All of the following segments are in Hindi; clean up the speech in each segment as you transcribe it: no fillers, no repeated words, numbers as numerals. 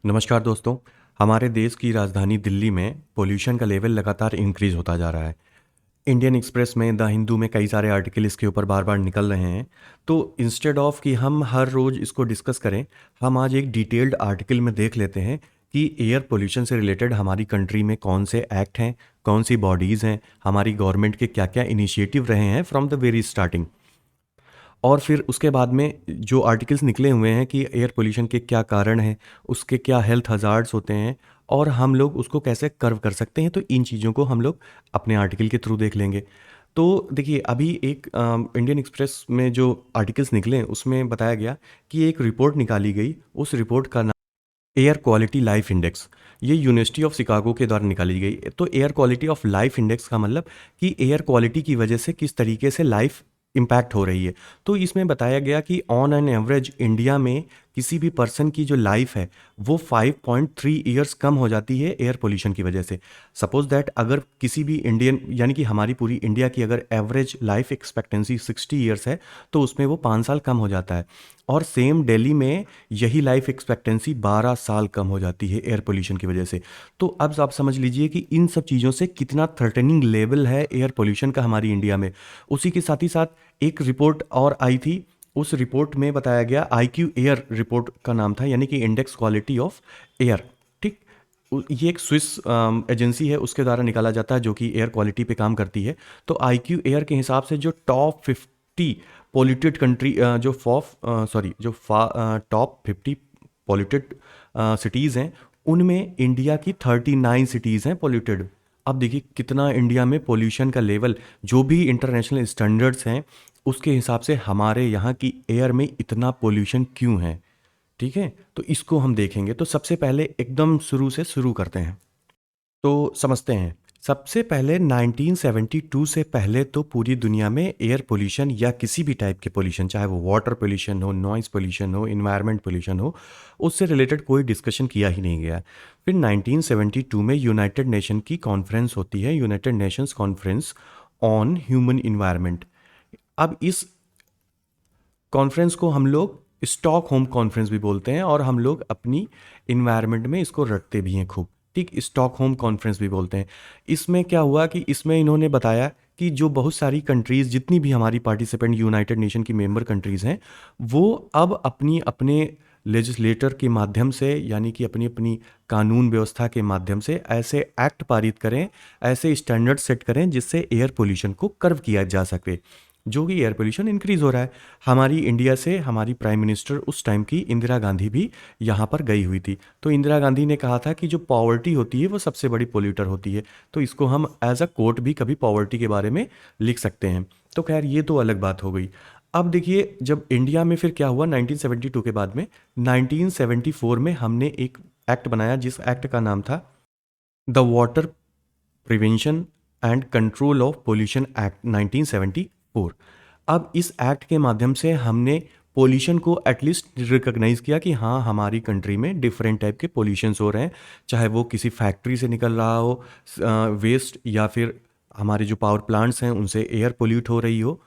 नमस्कार दोस्तों। हमारे देश की राजधानी दिल्ली में पोल्यूशन का लेवल लगातार इंक्रीज होता जा रहा है। इंडियन एक्सप्रेस में, द हिंदू में कई सारे आर्टिकल इसके ऊपर बार बार निकल रहे हैं। तो इंस्टेड ऑफ कि हम हर रोज़ इसको डिस्कस करें, हम आज एक डिटेल्ड आर्टिकल में देख लेते हैं कि एयर पोल्यूशन से रिलेटेड हमारी कंट्री में कौन से एक्ट हैं, कौन सी बॉडीज़ हैं, हमारी गवर्नमेंट के क्या क्या इनिशिएटिव रहे हैं फ्रॉम द वेरी स्टार्टिंग। और फिर उसके बाद में जो आर्टिकल्स निकले हुए हैं कि एयर पोल्यूशन के क्या कारण हैं, उसके क्या हेल्थ हज़ार्ड्स होते हैं और हम लोग उसको कैसे कर्व कर सकते हैं, तो इन चीज़ों को हम लोग अपने आर्टिकल के थ्रू देख लेंगे। तो देखिए, अभी एक इंडियन एक्सप्रेस में जो आर्टिकल्स निकले उसमें बताया गया कि एक रिपोर्ट निकाली गई। उस रिपोर्ट का नाम एयर क्वालिटी लाइफ इंडेक्स। ये यूनिवर्सिटी ऑफ शिकागो के द्वारा निकाली गई। तो air quality of life index का मतलब कि एयर क्वालिटी की वजह से किस तरीके से लाइफ इम्पैक्ट हो रही है। तो इसमें बताया गया कि ऑन एन एवरेज इंडिया में किसी भी पर्सन की जो लाइफ है वो 5.3 ईयर्स कम हो जाती है एयर पोल्यूशन की वजह से। सपोज दैट अगर किसी भी इंडियन यानी कि हमारी पूरी इंडिया की अगर एवरेज लाइफ एक्सपेक्टेंसी 60 ईयर्स है तो उसमें वो 5 साल कम हो जाता है। और सेम दिल्ली में यही लाइफ एक्सपेक्टेंसी 12 साल कम हो जाती है एयर पोल्यूशन की वजह से। तो अब आप समझ लीजिए कि इन सब चीज़ों से कितना थ्रेटनिंग लेवल है एयर पोल्यूशन का हमारी इंडिया में। उसी के साथ ही साथ एक रिपोर्ट और आई थी। उस रिपोर्ट में बताया गया, IQ एयर रिपोर्ट का नाम था, यानी कि इंडेक्स क्वालिटी ऑफ एयर। ठीक। ये एक स्विस एजेंसी है, उसके द्वारा निकाला जाता है, जो कि एयर क्वालिटी पे काम करती है। तो IQ एयर के हिसाब से जो टॉप 50 पोल्यूटेड कंट्री, जो टॉप 50 पोल्यूटेड सिटीज़ हैं, उनमें इंडिया की 39 सिटीज़ हैं पोल्यूटेड। अब देखिए कितना इंडिया में पोल्यूशन का लेवल, जो भी इंटरनेशनल स्टैंडर्ड्स हैं उसके हिसाब से हमारे यहाँ की एयर में इतना पोल्यूशन क्यों है। ठीक है, तो इसको हम देखेंगे। तो सबसे पहले एकदम शुरू से शुरू करते हैं, तो समझते हैं। सबसे पहले 1972 से पहले तो पूरी दुनिया में एयर पोल्यूशन या किसी भी टाइप के पोल्यूशन, चाहे वो वाटर पोल्यूशन हो, नॉइज़ पोल्यूशन हो, इन्वायरमेंट पोल्यूशन हो, उससे रिलेटेड कोई डिस्कशन किया ही नहीं गया। फिर 1972 में यूनाइटेड नेशन की कॉन्फ्रेंस होती है, United Nations conference on human environment. अब इस कॉन्फ्रेंस को हम लोग स्टॉकहोम कॉन्फ्रेंस भी बोलते हैं और हम लोग अपनी इन्वायरमेंट में इसको रखते भी हैं खूब। ठीक, स्टॉकहोम कॉन्फ्रेंस भी बोलते हैं। इसमें क्या हुआ कि इसमें इन्होंने बताया कि जो बहुत सारी कंट्रीज़, जितनी भी हमारी पार्टिसिपेंट यूनाइटेड नेशन की मेंबर कंट्रीज़ हैं, वो अब अपनी अपने लेजिस्लेटर के माध्यम से, यानी कि अपनी अपनी कानून व्यवस्था के माध्यम से ऐसे एक्ट पारित करें, ऐसे स्टैंडर्ड सेट करें जिससे एयर पोल्यूशन को कर्व किया जा सके, जो कि एयर पोल्यूशन इंक्रीज़ हो रहा है। हमारी इंडिया से हमारी प्राइम मिनिस्टर उस टाइम की इंदिरा गांधी भी यहाँ पर गई हुई थी। तो इंदिरा गांधी ने कहा था कि जो पॉवर्टी होती है वो सबसे बड़ी पोल्यूटर होती है। तो इसको हम एज अ कोट भी कभी पॉवर्टी के बारे में लिख सकते हैं। तो खैर, ये तो अलग बात हो गई। अब देखिए, जब इंडिया में फिर क्या हुआ 1972 के बाद में, 1974 में हमने एक एक्ट बनाया, जिस एक्ट का नाम था the water prevention and control of pollution act 1974। अब इस एक्ट के माध्यम से हमने पोल्यूशन को एटलीस्ट रिकॉग्नाइज किया कि हाँ, हमारी कंट्री में डिफरेंट टाइप के पोल्यूशंस हो रहे हैं, चाहे वो किसी फैक्ट्री से निकल रहा हो वेस्ट, या फिर हमारे जो पावर प्लांट्स हैं उनसे एयर पोल्यूट हो रही हो,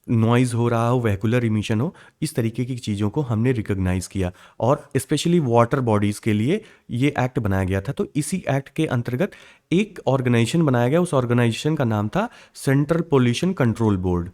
नॉइज़ हो रहा हो, वेहिकुलर इमिशन हो। इस तरीके की चीज़ों को हमने रिकॉग्नाइज़ किया और स्पेशली वाटर बॉडीज़ के लिए ये एक्ट बनाया गया था। तो इसी एक्ट के अंतर्गत एक ऑर्गेनाइजेशन बनाया गया। उस ऑर्गेनाइजेशन का नाम था सेंट्रल पोल्यूशन कंट्रोल बोर्ड।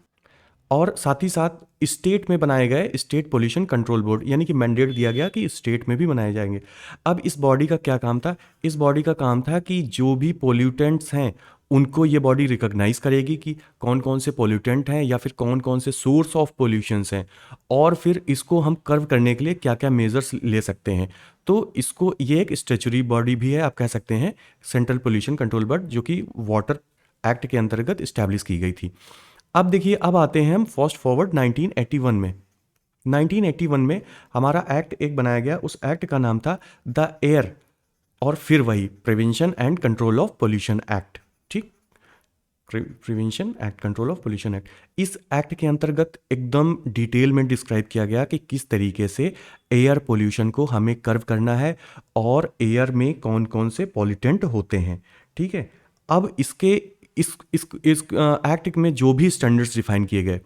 और साथ ही साथ स्टेट में बनाए गए स्टेट पोल्यूशन कंट्रोल बोर्ड, यानी कि मैंडेट दिया गया कि स्टेट में भी बनाए जाएंगे। अब इस बॉडी का क्या काम था? इस बॉडी का काम था कि जो भी पोल्यूटेंट्स हैं उनको ये बॉडी रिकॉग्नाइज करेगी कि कौन कौन से पोल्यूटेंट हैं या फिर कौन कौन से सोर्स ऑफ पोल्यूशंस हैं, और फिर इसको हम कर्व करने के लिए क्या क्या मेजर्स ले सकते हैं। तो इसको, ये एक स्टेचुरी बॉडी भी है, आप कह सकते हैं, सेंट्रल पोल्यूशन कंट्रोल बोर्ड, जो कि वाटर एक्ट के अंतर्गत इस्टेब्लिश की गई थी। अब देखिए, अब आते हैं हम फास्ट फॉरवर्ड 1981 में। 1981 में हमारा एक्ट एक बनाया गया। उस एक्ट का नाम था द एयर, और फिर वही prevention and control of pollution act. ठीक, prevention and control of pollution act. इस एक्ट के अंतर्गत एकदम डिटेल में डिस्क्राइब किया गया कि किस तरीके से एयर पोल्यूशन को हमें कर्व करना है और एयर में कौन कौन से पॉल्यूटेंट होते हैं। ठीक है, अब इसके इस एक्ट में जो भी स्टैंडर्ड्स डिफाइन किए गए,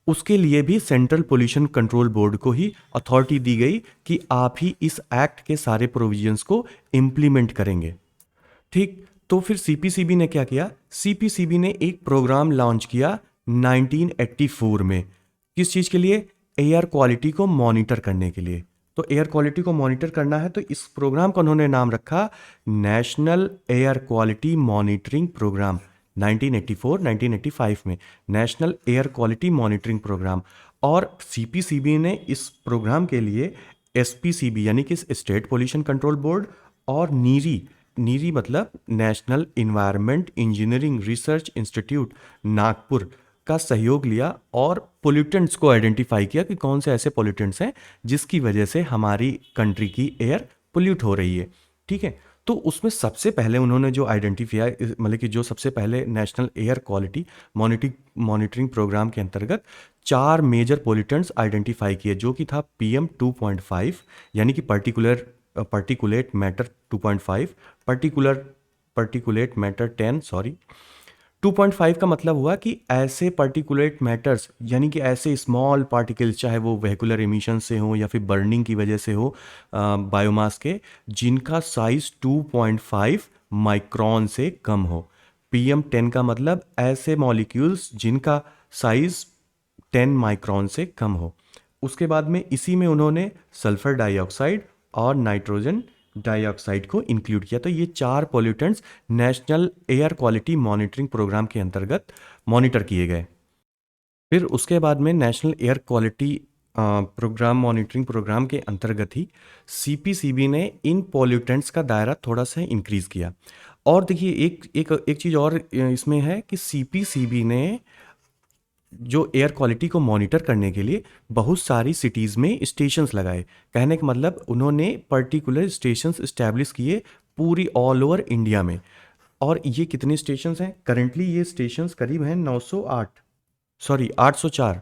उसके लिए भी सेंट्रल पोल्यूशन कंट्रोल बोर्ड को ही अथॉरिटी दी गई कि आप ही इस एक्ट के सारे प्रोविजंस को इम्प्लीमेंट करेंगे। ठीक, तो फिर सीपीसीबी ने क्या किया? सीपीसीबी ने एक प्रोग्राम लॉन्च किया 1984 में। किस चीज़ के लिए? एयर क्वालिटी को मॉनिटर करने के लिए। तो एयर क्वालिटी को मॉनिटर करना है तो इस प्रोग्राम का उन्होंने नाम रखा national air quality monitoring programme. 1984-1985 में national air quality monitoring programme. और सीपीसीबी ने इस प्रोग्राम के लिए एसपीसीबी यानी कि स्टेट पोल्यूशन कंट्रोल बोर्ड और नीरी मतलब national environment engineering research institute Nagpur का सहयोग लिया और पोल्यूटेंट्स को आइडेंटिफाई किया कि कौन से ऐसे पोल्यूटेंट्स हैं जिसकी वजह से हमारी कंट्री की एयर पोल्यूट हो रही है। ठीक है, तो उसमें सबसे पहले उन्होंने जो आइडेंटिफाई मतलब कि जो सबसे पहले national air quality monitoring programme के अंतर्गत 4 मेजर पोल्यूटेंट्स आइडेंटिफाई किए, जो कि था PM 2.5 यानी कि particulate matter 2.5, particulate matter 10 sorry. 2.5 का मतलब हुआ कि ऐसे पर्टिकुलेट मैटर्स यानी कि ऐसे स्मॉल पार्टिकल्स, चाहे वो वेहिकुलर एमिशन से हो या फिर बर्निंग की वजह से हो बायोमास के, जिनका साइज 2.5 माइक्रोन से कम हो। PM 10 का मतलब ऐसे मॉलिक्यूल्स जिनका साइज 10 माइक्रोन से कम हो। उसके बाद में इसी में उन्होंने सल्फर डाइऑक्साइड और नाइट्रोजन डाइऑक्साइड को इंक्लूड किया। तो ये 4 pollutants national air quality monitoring programme के अंतर्गत मॉनिटर किए गए। फिर उसके बाद में national air quality programme monitoring programme के अंतर्गत ही सीपीसीबी ने इन पोल्यूटेंट्स का दायरा थोड़ा सा इंक्रीज किया। और देखिए एक चीज़ और इसमें है कि सीपीसीबी ने जो एयर क्वालिटी को मॉनिटर करने के लिए बहुत सारी सिटीज़ में स्टेशंस लगाए। कहने का मतलब उन्होंने पर्टिकुलर स्टेशंस इस्टेब्लिश किए पूरी ऑल ओवर इंडिया में। और ये कितने स्टेशंस हैं? करंटली ये स्टेशंस करीब हैं 804।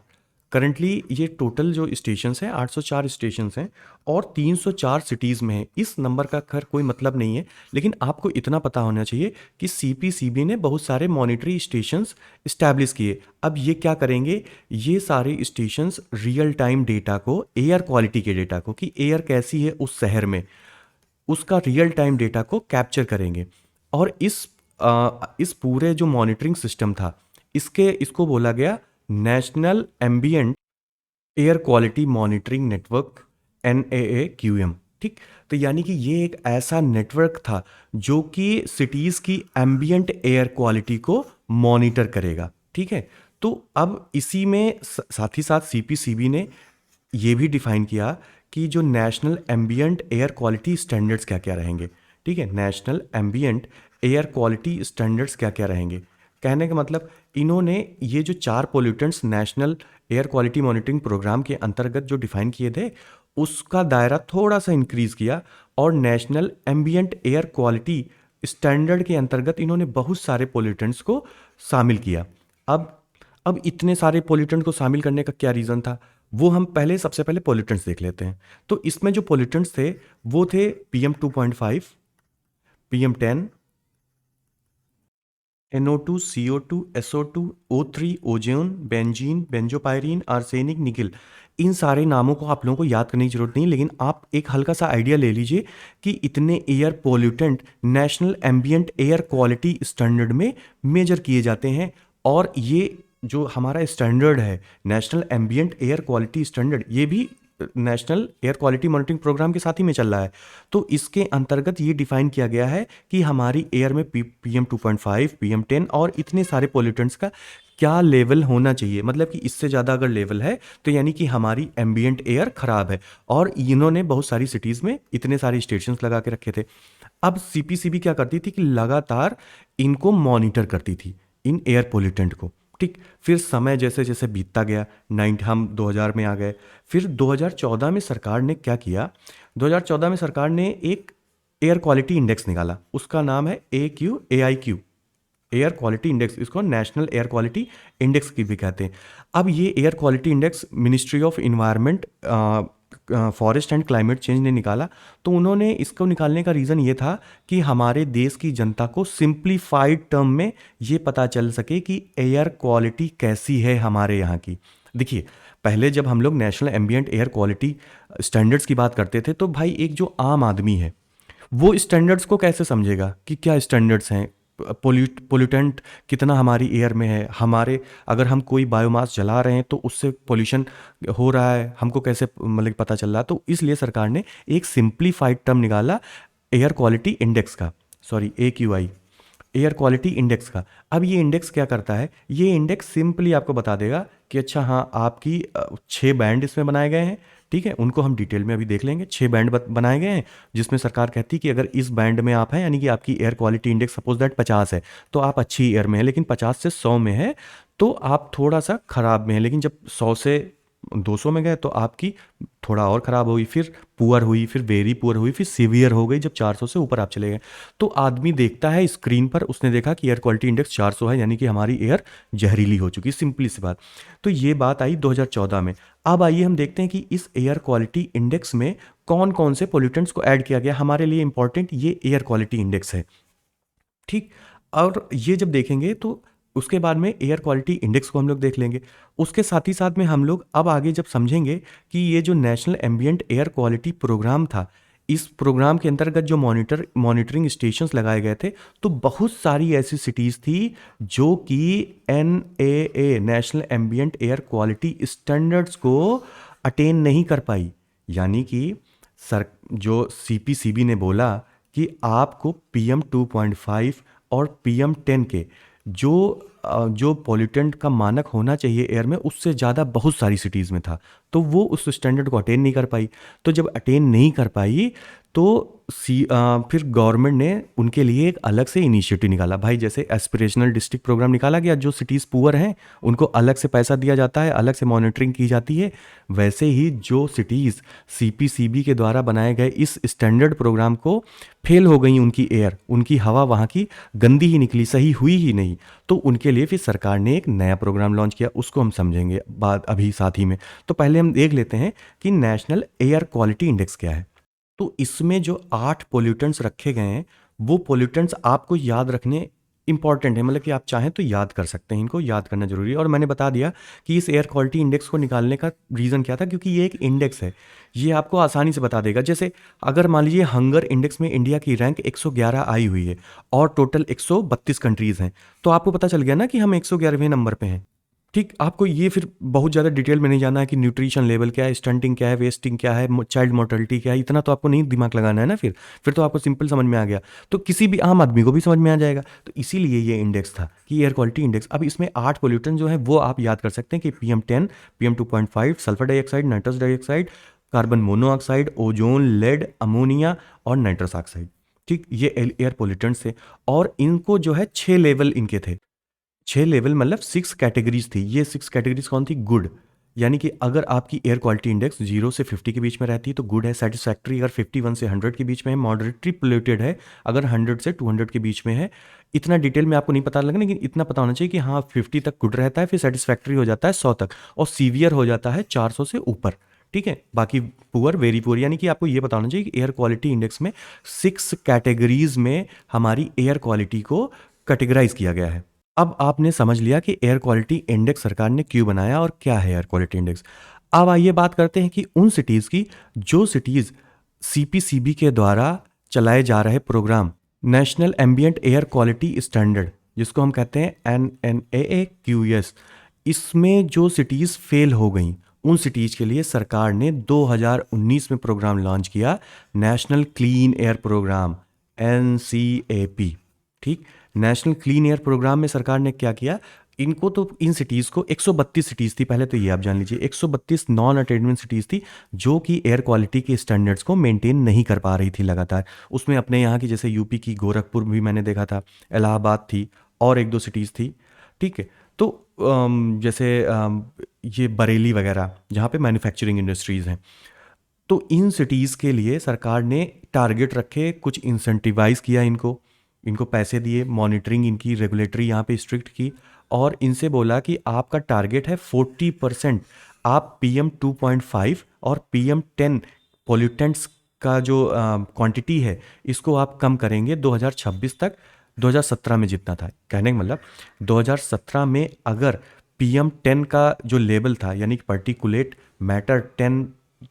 करंटली ये टोटल जो स्टेशंस हैं 804 स्टेशंस हैं और 304 सिटीज़ में है। इस नंबर का खैर कोई मतलब नहीं है, लेकिन आपको इतना पता होना चाहिए कि सीपीसीबी ने बहुत सारे मॉनिटरी स्टेशंस इस्टेब्लिश किए। अब ये क्या करेंगे? ये सारे स्टेशंस रियल टाइम डेटा को, एयर क्वालिटी के डेटा को कि एयर कैसी है उस शहर में, उसका रियल टाइम डेटा को कैप्चर करेंगे। और इस पूरे जो मॉनिटरिंग सिस्टम था इसको बोला गया national ambient air quality monitoring network NAAQM। ठीक, तो यानी कि ये एक ऐसा नेटवर्क था जो कि सिटीज़ की एम्बिएंट एयर क्वालिटी को मॉनिटर करेगा। ठीक है, तो अब इसी में साथ ही साथ सीपीसीबी ने ये भी डिफाइन किया कि जो national ambient air quality standards क्या क्या रहेंगे। ठीक है, national ambient air quality standards क्या क्या रहेंगे। कहने का मतलब इन्होंने ये जो 4 pollutants national air quality monitoring programme के अंतर्गत जो डिफाइन किए थे उसका दायरा थोड़ा सा इंक्रीज किया और national ambient air quality standard के अंतर्गत इन्होंने बहुत सारे पोल्यूटेंट्स को शामिल किया। अब इतने सारे पोल्यूटेंट को शामिल करने का क्या रीज़न था, वो हम सबसे पहले पोल्यूटेंट्स देख लेते हैं। तो इसमें जो पोल्यूटेंट्स थे वो थे PM 2.5, PM 10, NO2, CO2, SO2, O3, ozone, benzene, benzopyrene, arsenic, nickel. इन सारे नामों को आप लोगों को याद करने की जरूरत नहीं, लेकिन आप एक हल्का सा आइडिया ले लीजिए कि इतने air pollutant national ambient air quality standard में मेजर किए जाते हैं। और ये जो हमारा स्टैंडर्ड है national ambient air quality standard, ये भी national air quality monitoring programme के साथ ही में चल रहा है। तो इसके अंतर्गत ये डिफाइन किया गया है कि हमारी एयर में PM 2.5, PM 10 और इतने सारे पोल्यूटेंट्स का क्या लेवल होना चाहिए। मतलब कि इससे ज़्यादा अगर लेवल है तो यानी कि हमारी एम्बिएंट एयर खराब है। और इन्होंने बहुत सारी सिटीज़ में इतने सारे स्टेशंस लगा के रखे थे। अब सीपीसीबी क्या करती थी कि लगातार इनको मॉनिटर करती थी, इन एयर पोल्यूटेंट को। ठीक, फिर समय जैसे जैसे बीतता गया, हम 2000 में आ गए। फिर 2014 में सरकार ने क्या किया? 2014 में सरकार ने एक एयर क्वालिटी इंडेक्स निकाला, उसका नाम है AIQ, एयर क्वालिटी इंडेक्स। इसको नेशनल एयर क्वालिटी इंडेक्स की भी कहते हैं। अब ये air quality index ministry of environment, forest and climate change ने निकाला। तो उन्होंने इसको निकालने का रीज़न ये था कि हमारे देश की जनता को सिंप्लीफाइड टर्म में ये पता चल सके कि एयर क्वालिटी कैसी है हमारे यहाँ की। देखिए, पहले जब हम लोग national ambient air quality standards की बात करते थे, तो भाई एक जो आम आदमी है, वो स्टैंडर्ड्स को कैसे समझेगा कि क्या स्टैंडर्ड्स हैं, पोल्यूटेंट कितना हमारी एयर में है, हमारे अगर हम कोई बायोमास जला रहे हैं तो उससे पोल्यूशन हो रहा है, हमको कैसे मतलब पता चल रहा है। तो इसलिए सरकार ने एक सिंप्लीफाइड टर्म निकाला एयर क्वालिटी इंडेक्स का, sorry AQI, air quality index का। अब ये इंडेक्स क्या करता है, ये इंडेक्स सिंपली आपको बता देगा कि अच्छा हाँ, आपकी 6 बैंड इसमें बनाए गए हैं, ठीक है, उनको हम डिटेल में अभी देख लेंगे। 6 बैंड बनाए गए हैं, जिसमें सरकार कहती है कि अगर इस बैंड में आप हैं, यानी कि आपकी air quality index suppose that 50 है, तो आप अच्छी एयर में है, लेकिन 50 से 100 में है तो आप थोड़ा सा खराब में है, लेकिन जब 100 से 200 में गए तो आपकी थोड़ा और ख़राब हुई, फिर पुअर हुई, फिर वेरी पुअर हुई, फिर सीवियर हो गई जब 400 से ऊपर आप चले गए। तो आदमी देखता है स्क्रीन पर, उसने देखा कि एयर क्वालिटी इंडेक्स 400 है, यानी कि हमारी एयर जहरीली हो चुकी, सिंपली सी बात। तो ये बात आई 2014 में। अब आइए हम देखते हैं कि इस एयर क्वालिटी इंडेक्स में कौन कौन से पोल्यूटेंट्स को ऐड किया गया। हमारे लिए इंपॉर्टेंट ये एयर क्वालिटी इंडेक्स है, ठीक। और ये जब देखेंगे तो उसके बाद में एयर क्वालिटी इंडेक्स को हम लोग देख लेंगे। उसके साथ ही साथ में हम लोग अब आगे जब समझेंगे कि ये जो national ambient air quality programme था, इस प्रोग्राम के अंतर्गत जो मॉनिटरिंग स्टेशंस लगाए गए थे, तो बहुत सारी ऐसी सिटीज़ थी जो कि NAA national ambient air quality standards को अटेन नहीं कर पाई। यानी कि सर जो CPCB ने बोला कि आपको PM2.5 और PM10 के जो पॉल्यूटेंट का मानक होना चाहिए एयर में, उससे ज़्यादा बहुत सारी सिटीज़ में था, तो वो उस स्टैंडर्ड को अटेन नहीं कर पाई। तो जब अटेन नहीं कर पाई तो फिर गवर्नमेंट ने उनके लिए एक अलग से इनिशिएटिव निकाला। भाई जैसे एस्पिरेशनल डिस्ट्रिक्ट प्रोग्राम निकाला गया, जो सिटीज़ पुअर हैं उनको अलग से पैसा दिया जाता है, अलग से मॉनिटरिंग की जाती है। वैसे ही जो सिटीज़ CPCB के द्वारा बनाए गए इस स्टैंडर्ड प्रोग्राम को फेल हो गई, उनकी एयर, उनकी हवा वहाँ की गंदी ही निकली, सही हुई ही नहीं, तो उनके लिए फिर सरकार ने एक नया प्रोग्राम लॉन्च किया। उसको हम समझेंगे बात अभी साथ ही में। तो पहले हम देख लेते हैं कि नेशनल एयर क्वालिटी इंडेक्स क्या है। तो इसमें जो 8 पोल्यूटेंट्स रखे गए हैं, वो पोल्यूटेंट्स आपको याद रखने इंपॉर्टेंट है, मतलब कि आप चाहें तो याद कर सकते हैं, इनको याद करना जरूरी है। और मैंने बता दिया कि इस एयर क्वालिटी इंडेक्स को निकालने का रीज़न क्या था, क्योंकि ये एक इंडेक्स है, ये आपको आसानी से बता देगा। जैसे अगर मान लीजिए हंगर इंडेक्स में इंडिया की रैंक 111 आई हुई है और टोटल 132 कंट्रीज़ हैं, तो आपको पता चल गया ना कि हम 111वें नंबर पे हैं, ठीक। आपको ये फिर बहुत ज़्यादा डिटेल में नहीं जाना है कि न्यूट्रिशन लेवल क्या है, स्टंटिंग क्या है, वेस्टिंग क्या है, चाइल्ड मोर्टेलिटी क्या है, इतना तो आपको नहीं दिमाग लगाना है ना। फिर तो आपको सिंपल समझ में आ गया, तो किसी भी आम आदमी को भी समझ में आ जाएगा। तो इसीलिए ये इंडेक्स था कि एयर क्वालिटी इंडेक्स। अब इसमें 8 पोल्यूटेंट जो है वो आप याद कर सकते हैं कि PM10, PM2.5, sulphur dioxide, nitrous dioxide, carbon monoxide, ozone, lead, ammonia और नाइट्रस ऑक्साइड, ठीक। ये एयर पोल्यूटेंट्स थे और इनको जो है 6 लेवल इनके थे। 6 लेवल मतलब 6 कैटेगरीज थी। ये 6 कैटेगरीज कौन थी? गुड, यानी कि अगर आपकी एयर क्वालिटी इंडेक्स 0 से 50 के बीच में रहती है तो गुड है। सेटिस्फैक्ट्री अगर 51 से 100 के बीच में है। मॉडरेटली पोल्यूटेड है अगर 100 से 200 के बीच में है। इतना डिटेल में आपको नहीं पता लगना, लेकिन इतना पता होना चाहिए कि हाँ 50 तक गुड रहता है, फिर सेटिस्फैक्ट्री हो जाता है 100 तक, और सीवियर हो जाता है 400 से ऊपर, ठीक है। बाकी पुअर, वेरी पुअर, यानी कि आपको ये पता होना चाहिए कि एयर क्वालिटी इंडेक्स में 6 कैटेगरीज में हमारी एयर क्वालिटी को कैटेगराइज किया गया है। अब आपने समझ लिया कि एयर क्वालिटी इंडेक्स सरकार ने क्यों बनाया और क्या है एयर क्वालिटी इंडेक्स। अब आइए बात करते हैं कि उन सिटीज़ की जो सिटीज़ CPCB के द्वारा चलाए जा रहे programme national ambient air quality standard, जिसको हम कहते हैं NNAAQS, इसमें जो सिटीज़ फेल हो गई, उन सिटीज़ के लिए सरकार ने 2019 में प्रोग्राम लॉन्च किया, national clean air programme, NCAP, ठीक। नेशनल क्लीन एयर प्रोग्राम में सरकार ने क्या किया, इनको तो इन सिटीज़ को 132 सिटीज़ थी पहले, तो ये आप जान लीजिए 132 नॉन अटेनमेंट सिटीज़ थी जो कि एयर क्वालिटी के स्टैंडर्ड्स को मेंटेन नहीं कर पा रही थी लगातार। उसमें अपने यहाँ की जैसे यूपी की गोरखपुर भी मैंने देखा था, इलाहाबाद थी और एक दो सिटीज़ थी, ठीक है। तो जैसे ये बरेली वगैरह जहाँ पे मैन्युफैक्चरिंग इंडस्ट्रीज़ हैं, तो इन सिटीज़ के लिए सरकार ने टारगेट रखे, कुछ इंसेंटिवाइज किया, इनको पैसे दिए, मॉनिटरिंग इनकी रेगुलेटरी यहाँ पे स्ट्रिक्ट की, और इनसे बोला कि आपका टारगेट है 40% आप PM2.5 और PM10 पोल्यूटेंट्स का जो क्वांटिटी है इसको आप कम करेंगे 2026 तक। 2017 में जितना था, कहने का मतलब 2017 में अगर PM10 का जो लेवल था, यानी कि पार्टिकुलेट मैटर 10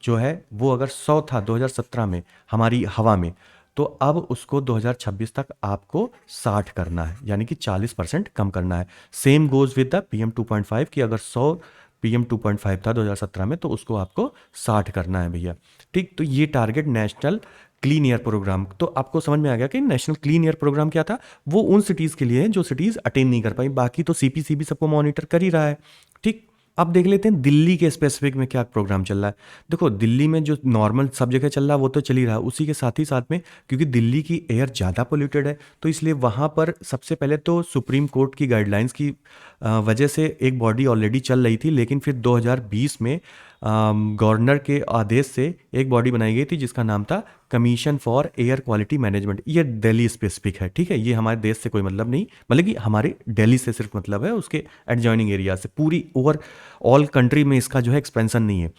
जो है वो अगर 100 था 2017 में हमारी हवा में, तो अब उसको 2026 तक आपको 60 करना है, यानी कि 40% कम करना है। Same goes with the PM2.5 कि अगर 100 PM2.5 था 2017 में, तो उसको आपको 60 करना है भैया। ठीक, तो ये target national clean air programme, तो आपको समझ में आ गया कि नेशनल क्लीन एयर प्रोग्राम क्या था। वो उन सिटीज़ के लिए है जो सिटीज़ अटेन नहीं कर पाई, बाकी तो CPCB सबको मॉनिटर कर ही रहा है। ठीक, अब देख लेते हैं दिल्ली के स्पेसिफिक में क्या प्रोग्राम चल रहा है। देखो, दिल्ली में जो नॉर्मल सब जगह चल रहा है वो तो चल ही रहा है, उसी के साथ ही साथ में क्योंकि दिल्ली की एयर ज़्यादा पोल्यूटेड है, तो इसलिए वहाँ पर सबसे पहले तो सुप्रीम कोर्ट की गाइडलाइंस की वजह से एक बॉडी ऑलरेडी चल रही थी, लेकिन फिर 2020 में गवर्नर के आदेश से एक बॉडी बनाई गई थी जिसका नाम था commission for air quality management. ये दिल्ली स्पेसिफिक है, ठीक है, ये हमारे देश से कोई मतलब नहीं, मतलब कि हमारे दिल्ली से सिर्फ मतलब है, उसके एडजॉइनिंग एरिया से, पूरी ओवर ऑल कंट्री में इसका जो है एक्सपेंशन नहीं है।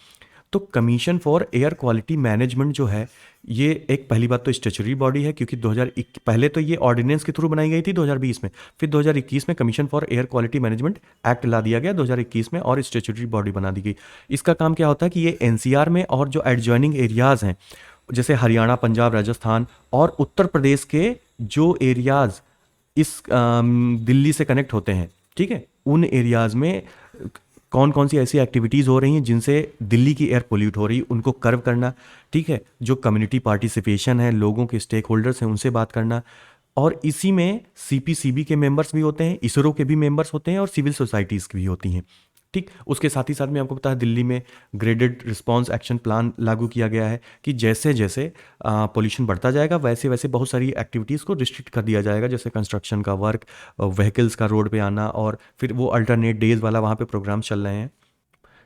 तो commission for air quality management जो है, ये एक पहली बात तो स्टेचुरी बॉडी है, क्योंकि 2021 पहले तो ये ऑर्डिनेंस के थ्रू बनाई गई थी 2020 में, फिर 2021 में commission for air quality management act ला दिया गया 2021 में, और स्टेचुरी बॉडी बना दी गई। इसका काम क्या होता है कि ये NCR में और जो एडजॉइनिंग एरियाज़ हैं, जैसे हरियाणा, पंजाब, राजस्थान और उत्तर प्रदेश के जो एरियाज़ इस दिल्ली से कनेक्ट होते हैं, ठीक है, उन एरियाज़ में कौन कौन सी ऐसी एक्टिविटीज़ हो रही हैं जिनसे दिल्ली की एयर पोल्यूट हो रही है, उनको कर्व करना, ठीक है, जो कम्युनिटी पार्टिसिपेशन है, लोगों के स्टेक होल्डर्स हैं, उनसे बात करना। और इसी में CPCB के मेंबर्स भी होते हैं, इसरो के भी मेंबर्स होते हैं, और सिविल सोसाइटीज़ की भी होती हैं। ठीक, उसके साथ ही साथ में आपको पता है दिल्ली में ग्रेडेड रिस्पांस एक्शन प्लान लागू किया गया है कि जैसे जैसे पोल्यूशन बढ़ता जाएगा वैसे वैसे बहुत सारी एक्टिविटीज़ को रिस्ट्रिक्ट कर दिया जाएगा, जैसे कंस्ट्रक्शन का वर्क, व्हीकल्स का रोड पे आना, और फिर वो अल्टरनेट डेज वाला वहाँ पे प्रोग्राम चल रहे हैं।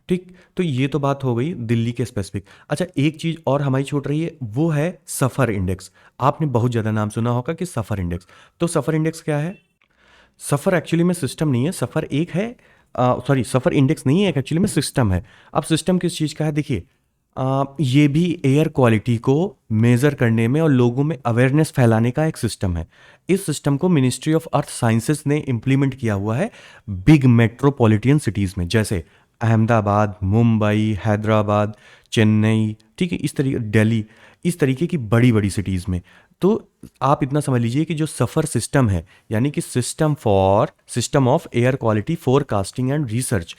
ठीक, तो ये तो बात हो गई दिल्ली के स्पेसिफिक। अच्छा, एक चीज़ और हमारी छूट रही है, वो है सफ़र इंडेक्स। आपने बहुत ज़्यादा नाम सुना होगा कि सफ़र इंडेक्स। तो सफ़र इंडेक्स क्या है? सफ़र एक्चुअली में सिस्टम नहीं है, सफ़र एक है, सॉरी, सफ़र इंडेक्स नहीं है, एक एक्चुअली में सिस्टम है। अब सिस्टम किस चीज़ का है, देखिए, ये भी एयर क्वालिटी को मेज़र करने में और लोगों में अवेयरनेस फैलाने का एक सिस्टम है। इस सिस्टम को मिनिस्ट्री ऑफ अर्थ साइंसेस ने इम्प्लीमेंट किया हुआ है बिग मेट्रोपॉलिटन सिटीज़ में, जैसे अहमदाबाद, मुंबई, हैदराबाद, चेन्नई, ठीक है, इस तरीके, दिल्ली, इस तरीके की बड़ी बड़ी सिटीज़ में। तो आप इतना समझ लीजिए कि जो सफ़र सिस्टम है, यानी कि system of air quality forecasting and research,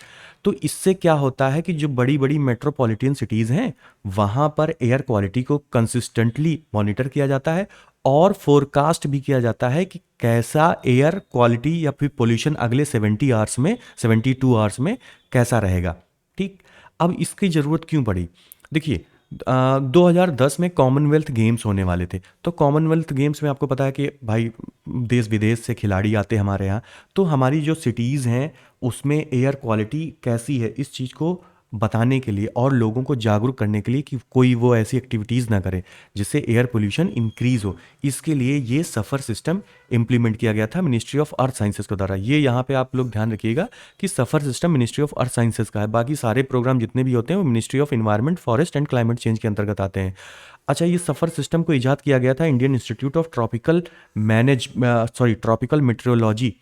तो इससे क्या होता है कि जो बड़ी बड़ी मेट्रोपॉलिटन सिटीज़ हैं वहाँ पर एयर क्वालिटी को कंसिस्टेंटली मॉनिटर किया जाता है और फोरकास्ट भी किया जाता है कि कैसा एयर क्वालिटी या फिर पोल्यूशन अगले 72 आवर्स में कैसा रहेगा। ठीक, अब इसकी ज़रूरत क्यों पड़ी? देखिए, 2010 में कॉमनवेल्थ गेम्स होने वाले थे, तो कॉमनवेल्थ गेम्स में आपको पता है कि भाई देश विदेश से खिलाड़ी आते हैं हमारे यहाँ, तो हमारी जो सिटीज़ हैं उसमें एयर क्वालिटी कैसी है इस चीज़ को बताने के लिए और लोगों को जागरूक करने के लिए कि कोई वो ऐसी एक्टिविटीज़ ना करे जिससे एयर पोल्यूशन इंक्रीज़ हो, इसके लिए ये सफ़र सिस्टम इम्प्लीमेंट किया गया था मिनिस्ट्री ऑफ अर्थ साइंसेज के द्वारा। ये यहाँ पे आप लोग ध्यान रखिएगा कि SAFAR system ministry of earth sciences का है, बाकी सारे प्रोग्राम जितने भी होते हैं वो ministry of environment, forest and climate change के अंतर्गत आते हैं। अच्छा, ये सफ़र सिस्टम को ईजाद किया गया था Indian institute of tropical metrology,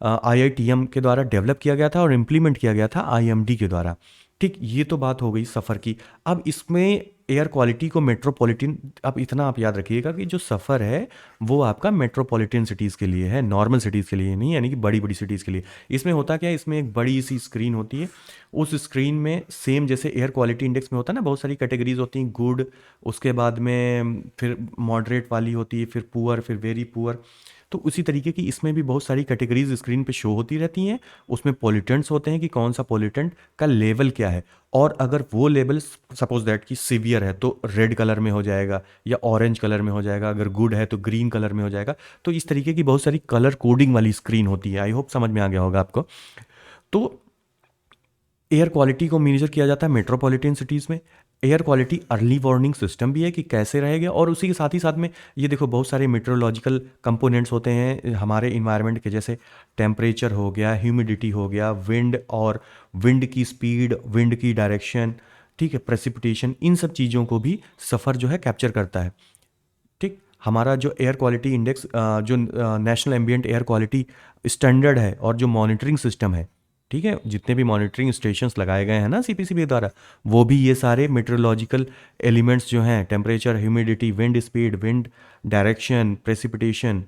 IITM के द्वारा डेवलप किया गया था और इम्प्लीमेंट किया गया था IMD के द्वारा। ठीक, ये तो बात हो गई सफ़र की। अब इसमें एयर क्वालिटी को मेट्रोपॉलिटन, अब इतना आप याद रखिएगा कि जो सफ़र है वो आपका मेट्रोपॉलिटन सिटीज़ के लिए है, नॉर्मल सिटीज़ के लिए नहीं, यानी कि बड़ी बड़ी सिटीज़ के लिए। इसमें होता क्या है, इसमें एक बड़ी सी स्क्रीन होती है, उस स्क्रीन में सेम जैसे एयर क्वालिटी इंडेक्स में होता है ना, बहुत सारी कैटेगरीज होती हैं, गुड, उसके बाद में फिर मॉडरेट वाली होती है, फिर पुअर, फिर वेरी पुअर, तो उसी तरीके की इसमें भी बहुत सारी कैटेगरीज स्क्रीन पे शो होती रहती हैं। उसमें पॉल्यूटेंट्स होते हैं कि कौन सा पॉल्यूटेंट का लेवल क्या है, और अगर वो लेवल सपोज दैट कि सीवियर है तो रेड कलर में हो जाएगा या ऑरेंज कलर में हो जाएगा, अगर गुड है तो ग्रीन कलर में हो जाएगा। तो इस तरीके की बहुत सारी कलर कोडिंग वाली स्क्रीन होती है। आई होप समझ में आ गया होगा आपको। तो एयर क्वालिटी को मेजर किया जाता है मेट्रोपॉलिटन सिटीज़ में। Air quality early warning system भी है कि कैसे रहेगा, और उसी के साथ ही साथ में ये देखो बहुत सारे मेट्रोलॉजिकल कंपोनेंट्स होते हैं हमारे इन्वायरमेंट के, जैसे टेम्परेचर हो गया, ह्यूमिडिटी हो गया, विंड और विंड की स्पीड, विंड की डायरेक्शन, ठीक है, प्रेसिपिटेशन, इन सब चीज़ों को भी सफ़र जो है कैप्चर करता है। ठीक, हमारा जो एयर क्वालिटी इंडेक्स, जो national ambient air quality standard है और जो मॉनिटरिंग सिस्टम है, ठीक है, जितने भी मॉनिटरिंग स्टेशंस लगाए गए हैं ना सीपीसीबी द्वारा, वो भी ये सारे मेट्रोलॉजिकल एलिमेंट्स जो हैं, temperature, humidity, wind speed, wind direction, precipitation,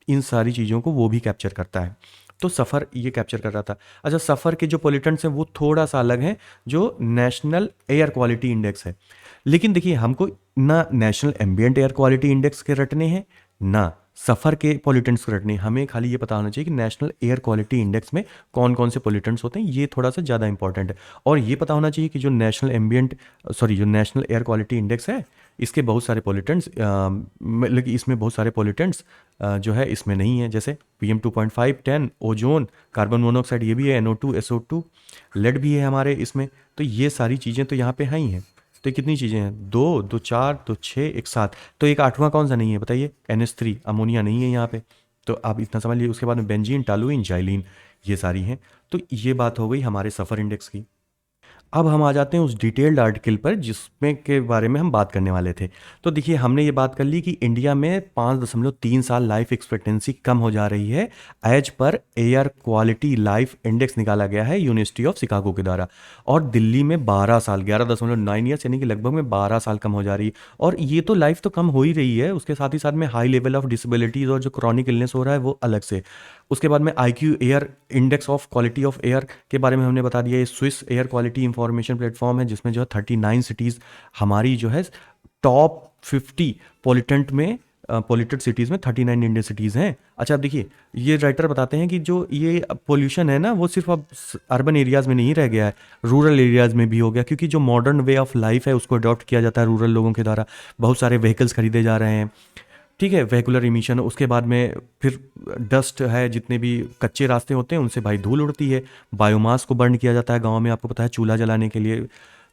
इन सारी चीज़ों को वो भी कैप्चर करता है। तो सफ़र ये कैप्चर कर रहा था। अच्छा, सफ़र के जो पोल्यूटेंट्स हैं वो थोड़ा सा अलग हैं, जो नेशनल एयर क्वालिटी इंडेक्स है। लेकिन देखिए, हमको ना national ambient air quality index के रटने हैं, ना सफ़र के पॉल्यूटेंट्स को रटने। हमें खाली ये पता होना चाहिए कि नेशनल एयर क्वालिटी इंडेक्स में कौन कौन से पॉल्यूटेंट्स होते हैं, ये थोड़ा सा ज़्यादा इंपॉर्टेंट है। और ये पता होना चाहिए कि जो नेशनल एयर क्वालिटी इंडेक्स है, इसके बहुत सारे पॉल्यूटेंट्स, मतलब कि इसमें बहुत सारे पॉल्यूटेंट्स जो है इसमें नहीं है, जैसे PM2.5, 10, ओजोन, कार्बन मोनोऑक्साइड, ये भी है, NO2, SO2, लेड भी है हमारे इसमें। तो ये सारी चीज़ें तो यहाँ पे हैं ही हैं। तो ये कितनी चीज़ें हैं? दो, दो चार, दो छः, एक सात। तो एक आठवां कौन सा नहीं है बताइए? NH3, अमोनिया नहीं है यहाँ पे। तो आप इतना समझ लीजिए। उसके बाद में बेंजीन, टालुइन, जाइलिन, ये सारी हैं। तो ये बात हो गई हमारे सफ़र इंडेक्स की। अब हम आ जाते हैं उस डिटेल्ड आर्टिकल पर जिसमें के बारे में हम बात करने वाले थे। तो देखिए, हमने ये बात कर ली कि इंडिया में 5.3 साल लाइफ एक्सपेक्टेंसी कम हो जा रही है as per air quality life index निकाला गया है यूनिवर्सिटी ऑफ शिकागो के द्वारा। और दिल्ली में 12 साल, 11.9 ईयर्स, यानी कि लगभग में 12 साल कम हो जा रही है। और ये तो लाइफ तो कम हो ही रही है, उसके साथ ही साथ में हाई लेवल ऑफ डिसेबिलिटीज़ और जो क्रॉनिक इलनेस हो रहा है वो अलग से। उसके बाद में IQ air index of quality of air के बारे में हमने बता दिया। ये Swiss air quality information platform है, जिसमें जो है 39 सिटीज़ हमारी जो है टॉप 50 पोल्यूटेंट में, पोल्यूटेड सिटीज़ में 39 इंडियन सिटीज़ हैं। अच्छा, अब देखिए, ये राइटर बताते हैं कि जो ये पोल्यूशन है ना, वो सिर्फ अब अर्बन एरियाज़ में नहीं रह गया है, रूरल एरियाज़ में भी हो गया, क्योंकि जो मॉडर्न वे ऑफ लाइफ है उसको अडॉप्ट किया जाता है रूरल लोगों के द्वारा। बहुत सारे व्हीकल्स खरीदे जा रहे हैं, ठीक है, वेहिकुलर इमिशन। उसके बाद में फिर डस्ट है, जितने भी कच्चे रास्ते होते हैं उनसे भाई धूल उड़ती है। बायोमास को बर्न किया जाता है गांव में, आपको पता है, चूल्हा जलाने के लिए।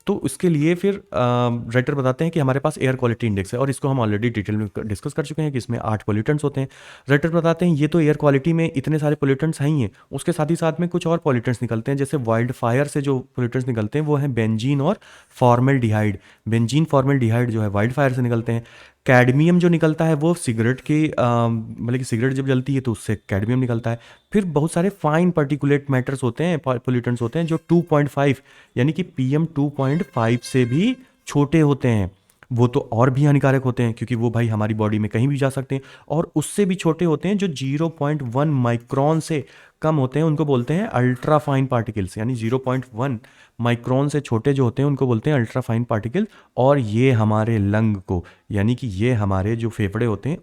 तो उसके लिए फिर राइटर बताते हैं कि हमारे पास एयर क्वालिटी इंडेक्स है, और इसको हम ऑलरेडी डिटेल में डिस्कस कर चुके हैं कि इसमें 8 पोल्यूटेंट्स होते हैं। राइटर बताते हैं ये तो एयर क्वालिटी में इतने सारे पोल्यूटेंट्स हैं ही हैं, उसके साथ ही साथ में कुछ और पोल्यूटेंट्स निकलते हैं। जैसे वाइल्ड फायर से जो पोल्यूटेंट्स निकलते हैं वो हैं बेंजीन और फॉर्मल्डिहाइड। बेंजीन, फॉर्मल्डिहाइड जो है वाइल्ड फायर से निकलते हैं। कैडमियम जो निकलता है वो सिगरेट के, मतलब कि सिगरेट जब जलती है तो उससे कैडमियम निकलता है। फिर बहुत सारे फाइन पार्टिकुलेट मैटर्स होते हैं, पोल्यूटेंट्स होते हैं, जो 2.5 यानी कि PM2.5 से भी छोटे होते हैं। वो तो और भी हानिकारक होते हैं, क्योंकि वो भाई हमारी बॉडी में कहीं भी जा सकते हैं। और उससे भी छोटे होते हैं जो 0.1 माइक्रोन से कम होते हैं, उनको बोलते हैं अल्ट्रा फाइन पार्टिकल्स। यानी 0.1 माइक्रोन से छोटे जो होते हैं उनको बोलते हैं अल्ट्रा फाइन पार्टिकल। और ये हमारे लंग को, यानी कि ये हमारे जो फेफड़े होते हैं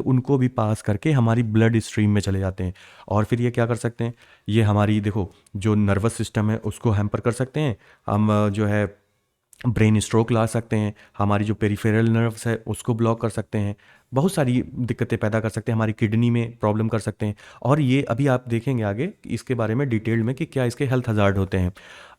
उनको भी पास करके हमारी ब्लड स्ट्रीम में चले जाते हैं। और फिर ये क्या कर सकते हैं? ये हमारी, देखो, जो नर्वस सिस्टम है उसको हैम्पर कर सकते हैं। हम जो है ब्रेन स्ट्रोक ला सकते हैं, हमारी जो पेरिफेरल नर्व्स है उसको ब्लॉक कर सकते हैं, बहुत सारी दिक्कतें पैदा कर सकते हैं, हमारी किडनी में प्रॉब्लम कर सकते हैं। और ये अभी आप देखेंगे आगे इसके बारे में डिटेल में कि क्या इसके हेल्थ हजार्ड होते हैं।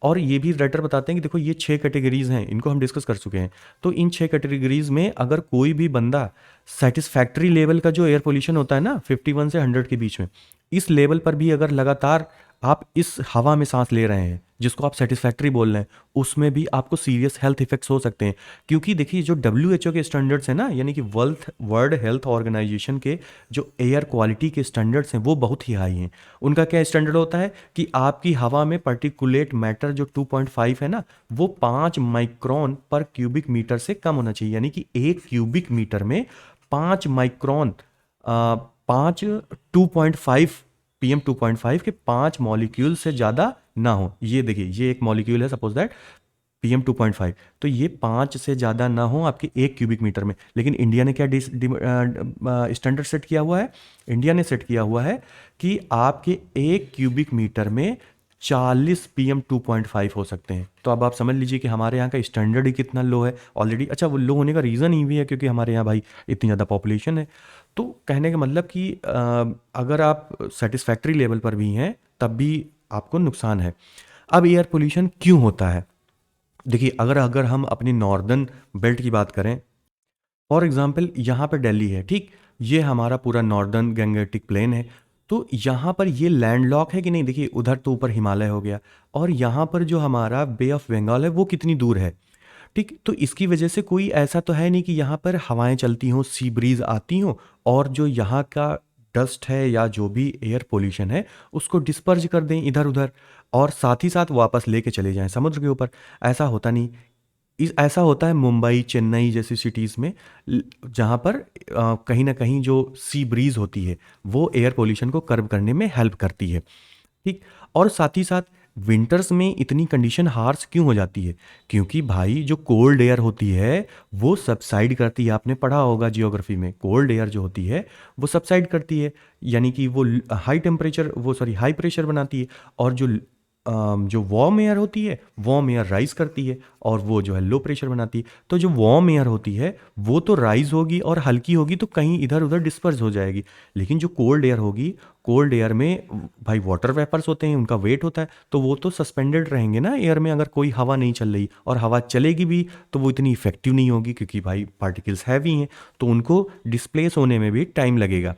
और ये भी राइटर बताते हैं कि देखो, ये 6 कैटेगरीज हैं, इनको हम डिस्कस कर चुके हैं। तो इन 6 कैटेगरीज में अगर कोई भी बंदा सेटिस्फैक्ट्री लेवल का जो एयर पोल्यूशन होता है ना, 51 से 100 के बीच में, इस लेवल पर भी अगर लगातार आप इस हवा में सांस ले रहे हैं, जिसको आप सेटिस्फैक्ट्री बोल रहे हैं, उसमें भी आपको सीरियस हेल्थ इफेक्ट्स हो सकते हैं। क्योंकि देखिए, जो WHO के स्टैंडर्ड्स हैं ना, यानी कि वर्ल्ड हेल्थ ऑर्गेनाइजेशन के जो एयर क्वालिटी के स्टैंडर्ड्स हैं वो बहुत ही हाई हैं। उनका क्या स्टैंडर्ड होता है कि आपकी हवा में पार्टिकुलेट मैटर जो 2.5 है ना, वो 5 माइक्रोन पर क्यूबिक मीटर से कम होना चाहिए। यानी कि 1 क्यूबिक मीटर में 5 माइक्रोन, 2.5 PM2.5 के 5 मॉलिक्यूल से ज़्यादा ना हो। ये देखिए, ये एक मॉलिक्यूल है, सपोज दैट PM2.5, तो ये 5 से ज़्यादा ना हो आपके 1 क्यूबिक मीटर में। लेकिन इंडिया ने क्या स्टैंडर्ड सेट किया हुआ है? इंडिया ने सेट किया हुआ है कि आपके 1 क्यूबिक मीटर में 40 PM2.5 हो सकते हैं। तो अब आप समझ लीजिए कि हमारे यहाँ का स्टैंडर्ड ही कितना लो है ऑलरेडी। अच्छा, वो लो होने का रीज़न ही भी है क्योंकि हमारे यहाँ भाई इतनी ज़्यादा पॉपुलेशन है। तो कहने का मतलब कि अगर आप सेटिस्फैक्ट्री लेवल पर भी हैं तब भी आपको नुकसान है। अब एयर पोल्यूशन क्यों होता है? देखिए, अगर हम अपनी नॉर्दर्न बेल्ट की बात करें, फॉर एग्जांपल यहाँ पर दिल्ली है, ठीक, ये हमारा पूरा नॉर्दर्न गैंगेटिक प्लेन है। तो यहाँ पर ये लैंडलॉक है कि नहीं? देखिए, उधर तो ऊपर हिमालय हो गया, और यहाँ पर जो हमारा बे ऑफ बंगाल है वो कितनी दूर है, ठीक। तो इसकी वजह से कोई ऐसा तो है नहीं कि यहाँ पर हवाएं चलती हों, सी ब्रीज आती हों, और जो यहाँ का डस्ट है या जो भी एयर पोल्यूशन है उसको डिस्पर्ज कर दें इधर उधर, और साथ ही साथ वापस लेके चले जाएं समुद्र के ऊपर। ऐसा होता नहीं। इस ऐसा होता है मुंबई चेन्नई जैसी सिटीज़ में, जहाँ पर कहीं ना कहीं जो सी ब्रीज होती है वो एयर पोल्यूशन को कर्व करने में हेल्प करती है। ठीक। और साथ ही साथ विंटर्स में इतनी कंडीशन हार्श क्यों हो जाती है? क्योंकि भाई जो कोल्ड एयर होती है वो सबसाइड करती है। आपने पढ़ा होगा जियोग्राफी में, कोल्ड एयर जो होती है वो सबसाइड करती है, यानी कि वो हाई टेम्परेचर, वो सॉरी हाई प्रेशर बनाती है। और जो वार्म एयर होती है, वार्म एयर राइज करती है और वो जो है लो प्रेशर बनाती है। तो जो वार्म एयर होती है वो तो राइज होगी और हल्की होगी तो कहीं इधर उधर डिस्पर्स हो जाएगी। लेकिन जो कोल्ड एयर होगी, कोल्ड एयर में भाई वाटर वेपर्स होते हैं, उनका वेट होता है, तो वो तो सस्पेंडेड रहेंगे ना एयर में। अगर कोई हवा नहीं चल रही और हवा चलेगी भी तो वो इतनी इफेक्टिव नहीं होगी, क्योंकि भाई पार्टिकल्स हैवी हैं, तो उनको डिस्प्लेस होने में भी टाइम लगेगा।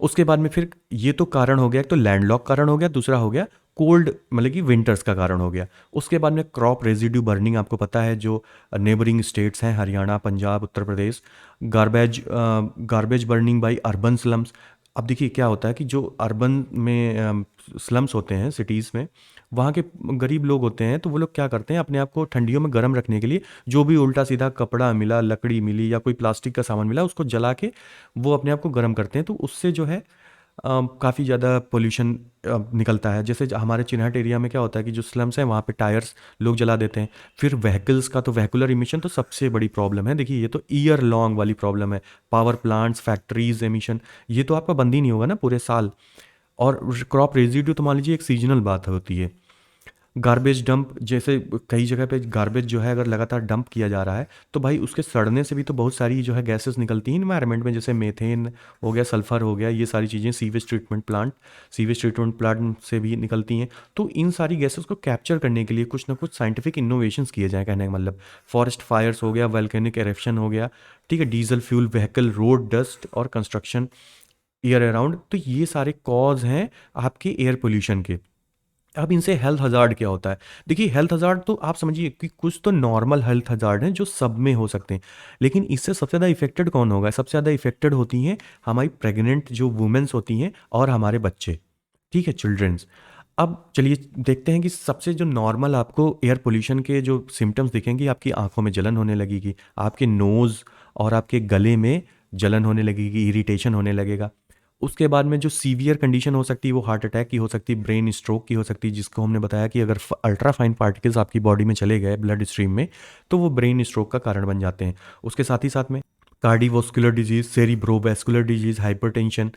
उसके बाद में फिर ये तो कारण हो गया, एक तो लैंडलॉक कारण हो गया, दूसरा हो गया कोल्ड मतलब कि विंटर्स का कारण हो गया। उसके बाद में क्रॉप रेजिड्यू बर्निंग, आपको पता है जो नेबरिंग स्टेट्स हैं Haryana Punjab Uttar Pradesh, garbage burning by urban slums. अब देखिए क्या होता है कि जो अर्बन में स्लम्स होते हैं सिटीज़ में, वहाँ के गरीब लोग होते हैं, तो वो लोग क्या करते हैं अपने आप को ठंडियों में गर्म रखने के लिए जो भी उल्टा सीधा कपड़ा मिला, लकड़ी मिली या कोई प्लास्टिक का सामान मिला, उसको जला के वो अपने आप को गर्म करते हैं। तो उससे जो है काफ़ी ज़्यादा पोल्यूशन निकलता है। जैसे हमारे चिन्हट एरिया में क्या होता है कि जो स्लम्स हैं वहाँ पे टायर्स लोग जला देते हैं। फिर व्हीकल्स का तो व्हीकुलर इमिशन तो सबसे बड़ी प्रॉब्लम है। देखिए ये तो ईयर लॉन्ग वाली प्रॉब्लम है। पावर प्लांट्स, फैक्ट्रीज एमिशन, ये तो आपका बंद ही नहीं होगा ना पूरे साल। और क्रॉप रेजिड्यू तो मान लीजिए एक सीजनल बात होती है। गार्बेज डंप, जैसे कई जगह पे गार्बेज जो है अगर लगातार डंप किया जा रहा है तो भाई उसके सड़ने से भी तो बहुत सारी जो है गैसेस निकलती हैं इन्वायरमेंट में, जैसे मेथेन हो गया, सल्फर हो गया, ये सारी चीज़ें सीवेज ट्रीटमेंट प्लांट से भी निकलती हैं। तो इन सारी गैसेस को कैप्चर करने के लिए कुछ ना कुछ साइंटिफिक इनोवेशंस किए जाए, कहने का मतलब। फॉरेस्ट फायर्स हो गया, वल्केनिक एरेप्शन हो गया, ठीक है, diesel fuel vehicle, road dust और कंस्ट्रक्शन ईयर अराउंड, तो ये सारे कॉज हैं आपके एयर पोल्यूशन के। अब इनसे हेल्थ हज़ार्ड क्या होता है? देखिए हेल्थ हज़ार्ड तो आप समझिए कि कुछ तो नॉर्मल हेल्थ हज़ार्ड हैं जो सब में हो सकते हैं, लेकिन इससे सबसे ज़्यादा इफेक्टेड कौन होगा? सबसे ज़्यादा इफेक्टेड होती हैं हमारी प्रेग्नेंट जो वुमेन्स होती हैं और हमारे बच्चे, ठीक है, चिल्ड्रंस। अब चलिए देखते हैं कि सबसे जो नॉर्मल आपको एयर पोल्यूशन के जो सिम्टम्स दिखेंगे, आपकी आंखों में जलन होने लगेगी, आपके नोज़ और आपके गले में जलन होने लगेगी, इरिटेशन होने लगेगा। उसके बाद में जो सीवियर कंडीशन हो सकती है वो हार्ट अटैक की हो सकती है, ब्रेन स्ट्रोक की हो सकती है, जिसको हमने बताया कि अगर अल्ट्रा फाइन पार्टिकल्स आपकी बॉडी में चले गए ब्लड स्ट्रीम में तो वो ब्रेन स्ट्रोक का कारण बन जाते हैं। उसके साथ ही साथ में cardiovascular disease, cerebrovascular disease, hypertension,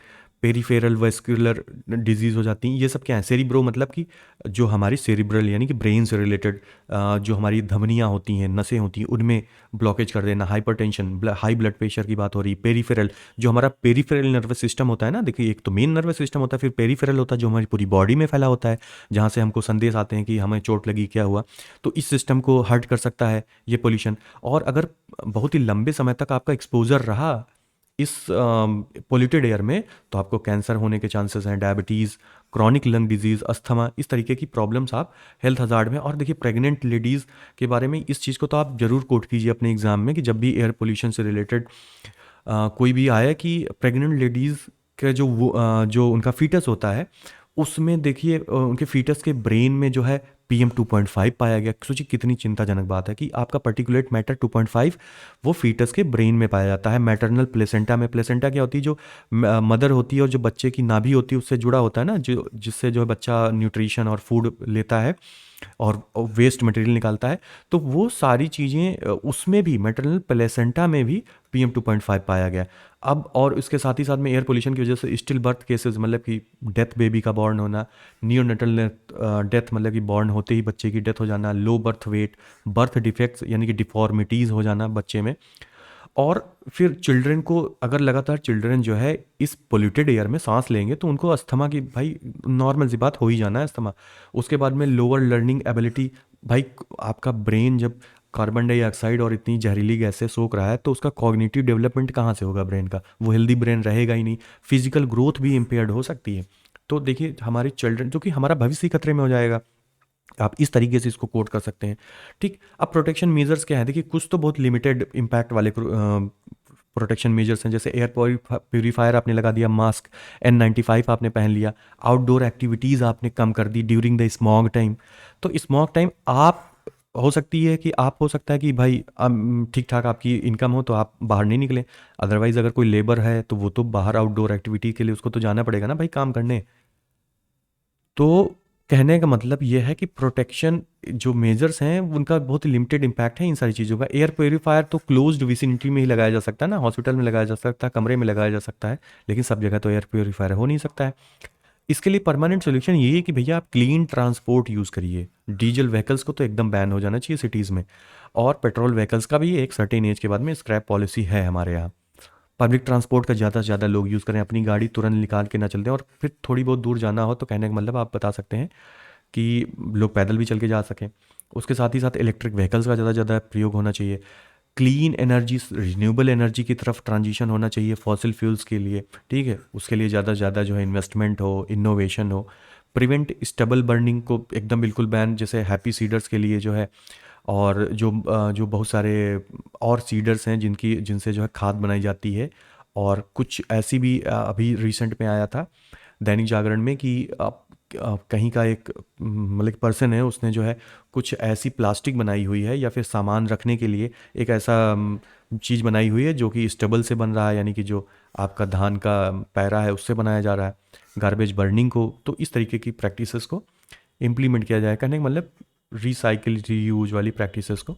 peripheral vascular disease हो जाती हैं। ये सब क्या है? सेरिब्रो मतलब कि जो हमारी सेरिब्रल यानी कि ब्रेन से रिलेटेड जो हमारी धमनियाँ होती हैं, नसें होती हैं, उनमें ब्लॉकेज कर देना, हाइपरटेंशन, हाई ब्लड प्रेशर की बात हो रही है। पेरिफेरल, जो हमारा पेरिफेरल नर्वस सिस्टम होता है ना, देखिए एक तो मेन नर्वस सिस्टम होता है, फिर पेरिफेरल होता है जो हमारी पूरी बॉडी में फैला होता है, जहाँ से हमको संदेश आते हैं कि हमें चोट लगी, क्या हुआ। तो इस सिस्टम को हर्ट कर सकता है ये पोल्यूशन। और अगर बहुत ही लंबे समय तक आपका एक्सपोजर रहा इस पोल्यूटेड एयर में तो आपको कैंसर होने के चांसेस हैं, diabetes, chronic lung disease, asthma, इस तरीके की प्रॉब्लम्स आप हेल्थ हज़ार्ड में। और देखिए प्रेग्नेंट लेडीज़ के बारे में इस चीज़ को तो आप ज़रूर कोट कीजिए अपने एग्ज़ाम में कि जब भी एयर पोल्यूशन से रिलेटेड कोई भी आया कि प्रेग्नेंट लेडीज़ का जो उनका फीटस होता है उसमें देखिए उनके फीटस के ब्रेन में जो है PM2.5 पाया गया। सोचिए कितनी चिंताजनक बात है कि आपका पर्टिकुलेट मैटर 2.5 वो फीटस के ब्रेन में पाया जाता है। मैटरनल प्लेसेंटा में, प्लेसेंटा क्या होती है? जो मदर होती है और जो बच्चे की नाभि होती है उससे जुड़ा होता है ना, जो जिससे जो है बच्चा न्यूट्रिशन और फूड लेता है और वेस्ट मटेरियल निकालता है। तो वो सारी चीज़ें उसमें भी, मैटरनल प्लेसेंटा में भी PM2.5 पाया गया। अब और इसके साथ ही साथ में एयर पोल्यूशन की वजह से स्टिल बर्थ केसेस, मतलब कि डेथ बेबी का बॉर्न होना, नियोनेटल डेथ मतलब कि बॉर्न होते ही बच्चे की डेथ हो जाना, low birth weight, birth defects यानी कि डिफॉर्मिटीज़ हो जाना बच्चे में। और फिर चिल्ड्रन को, अगर लगातार चिल्ड्रन जो है इस पोल्यूटेड एयर में सांस लेंगे तो उनको अस्थमा की, भाई नॉर्मल सी बात हो ही जाना है अस्थमा। उसके बाद में लोअर लर्निंग एबिलिटी, भाई आपका ब्रेन जब कार्बन डाइऑक्साइड और इतनी जहरीली गैसें सोख रहा है तो उसका कॉग्निटिव डेवलपमेंट कहाँ से होगा ब्रेन का? वो हेल्दी ब्रेन रहेगा ही नहीं। फिजिकल ग्रोथ भी इम्पेयर्ड हो सकती है। तो देखिए हमारे चिल्ड्रन, जो कि हमारा भविष्य ही खतरे में हो जाएगा। आप इस तरीके से इसको कोट कर सकते हैं। ठीक। अब प्रोटेक्शन मेजर्स क्या है? देखिए कुछ तो बहुत लिमिटेड इम्पैक्ट वाले प्रोटेक्शन मेजर्स हैं, जैसे एयर प्योरीफायर आपने लगा दिया, मास्क N95 आपने पहन लिया, आउटडोर एक्टिविटीज़ आपने कम कर दी ड्यूरिंग द स्मॉग टाइम। तो स्मॉग टाइम आप हो सकती है कि आप हो सकता है कि भाई ठीक ठाक आपकी इनकम हो तो आप बाहर नहीं निकलें, अदरवाइज़ अगर कोई लेबर है तो वो तो बाहर आउटडोर एक्टिविटी के लिए उसको तो जाना पड़ेगा ना भाई, काम करने। तो कहने का मतलब ये है कि प्रोटेक्शन जो मेजर्स हैं उनका बहुत लिमिटेड इम्पैक्ट है इन सारी चीज़ों का। एयर प्योरीफायर तो क्लोज्ड विसिनिटी में ही लगाया जा सकता है ना, हॉस्पिटल में लगाया जा सकता है, कमरे में लगाया जा सकता है, लेकिन सब जगह तो एयर प्योरीफायर हो नहीं सकता है। इसके लिए परमानेंट सोल्यूशन यही है कि भैया आप क्लीन ट्रांसपोर्ट यूज़ करिए। डीजल व्हीकल्स को तो एकदम बैन हो जाना चाहिए सिटीज़ में, और पेट्रोल व्हीकल्स का भी एक सर्टेन एज के बाद में स्क्रैप पॉलिसी है हमारे यहाँ। पब्लिक ट्रांसपोर्ट का ज़्यादा से ज़्यादा लोग यूज़ करें, अपनी गाड़ी तुरंत निकाल के ना चलते हैं, और फिर थोड़ी बहुत दूर जाना हो तो कहने का मतलब आप बता सकते हैं कि लोग पैदल भी चल के जा सकें। उसके साथ ही साथ इलेक्ट्रिक व्हीकल्स का ज़्यादा से ज़्यादा प्रयोग होना चाहिए। क्लीन एनर्जी, रिन्यूएबल एनर्जी की तरफ ट्रांजिशन होना चाहिए फॉसिल फ्यूल्स के लिए, ठीक है। उसके लिए ज़्यादा से ज़्यादा जो है इन्वेस्टमेंट हो, इनोवेशन हो। प्रिवेंट स्टबल बर्निंग को एकदम बिल्कुल बैन, जैसे हैप्पी सीडर्स के लिए जो है, और जो बहुत सारे और सीडर्स हैं जिनसे जो है खाद बनाई जाती है। और कुछ ऐसी भी अभी रिसेंट में आया था दैनिक जागरण में कि कहीं का एक मतलब पर्सन है, उसने जो है कुछ ऐसी प्लास्टिक बनाई हुई है या फिर सामान रखने के लिए एक ऐसा चीज़ बनाई हुई है जो कि स्टबल से बन रहा है, यानी कि जो आपका धान का पैरा है उससे बनाया जा रहा है, गार्बेज बर्निंग को। तो इस तरीके की प्रैक्टिसेस को इम्प्लीमेंट किया जाए, कहने का मतलब रिसाइकिल रीयूज वाली प्रैक्टिसेस को।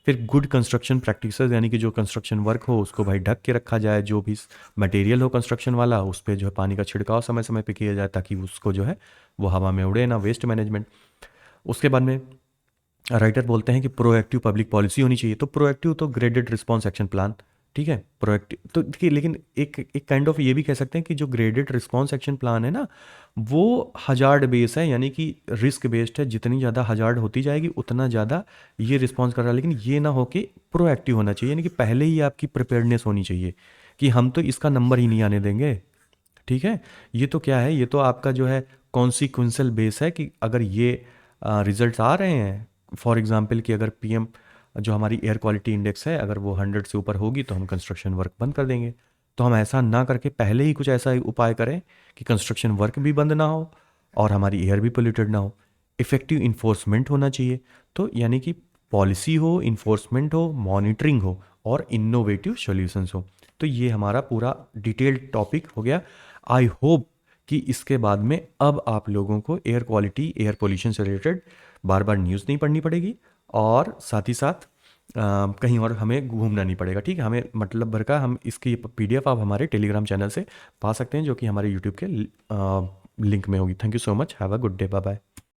फिर गुड कंस्ट्रक्शन प्रैक्टिसेस, यानी कि जो कंस्ट्रक्शन वर्क हो उसको भाई ढक के रखा जाए, जो भी मटेरियल हो कंस्ट्रक्शन वाला उस पर जो है पानी का छिड़काव समय समय पे किया जाए, ताकि उसको जो है वो हवा में उड़े ना। Waste management. उसके बाद में राइटर बोलते हैं कि प्रोएक्टिव पब्लिक पॉलिसी होनी चाहिए। तो प्रोएक्टिव तो ग्रेडेड रिस्पॉन्स एक्शन प्लान, ठीक है। प्रोएक्टिव तो देखिए, लेकिन एक एक काइंड ऑफ ये भी कह सकते हैं कि जो ग्रेडेड रिस्पॉन्स एक्शन प्लान है ना, वो हजार्ड बेस है, यानी कि रिस्क बेस्ड है। जितनी ज़्यादा हजार्ड होती जाएगी उतना ज़्यादा ये रिस्पॉन्स कर रहा है, लेकिन ये ना हो कि प्रोएक्टिव होना चाहिए, यानी कि पहले ही आपकी प्रिपेयर्डनेस होनी चाहिए कि हम तो इसका नंबर ही नहीं आने देंगे, ठीक है। ये तो क्या है, ये तो आपका जो है कॉन्सिक्वेंशल बेस है कि अगर ये रिजल्ट्स आ रहे हैं, फॉर एग्जांपल कि अगर पीएम जो हमारी एयर क्वालिटी इंडेक्स है अगर वो 100 से ऊपर होगी तो हम कंस्ट्रक्शन वर्क बंद कर देंगे। तो हम ऐसा ना करके पहले ही कुछ ऐसा उपाय करें कि कंस्ट्रक्शन वर्क भी बंद ना हो और हमारी एयर भी पोल्यूटेड ना हो। इफ़ेक्टिव इन्फोर्समेंट होना चाहिए, तो यानी कि पॉलिसी हो, इन्फोर्समेंट हो, मॉनिटरिंग हो और इनोवेटिव सॉल्यूशंस हो। तो ये हमारा पूरा डिटेल्ड टॉपिक हो गया। आई होप कि इसके बाद में अब आप लोगों को एयर क्वालिटी, एयर पोल्यूशन से रिलेटेड बार बार न्यूज़ नहीं पढ़नी पड़ेगी, और साथ ही साथ कहीं और हमें घूमना नहीं पड़ेगा, ठीक है। हमें मतलब भर का हम इसकी PDF आप हमारे टेलीग्राम चैनल से पा सकते हैं, जो कि हमारे यूट्यूब के लिंक में होगी। Thank you so much, have a good day, bye bye.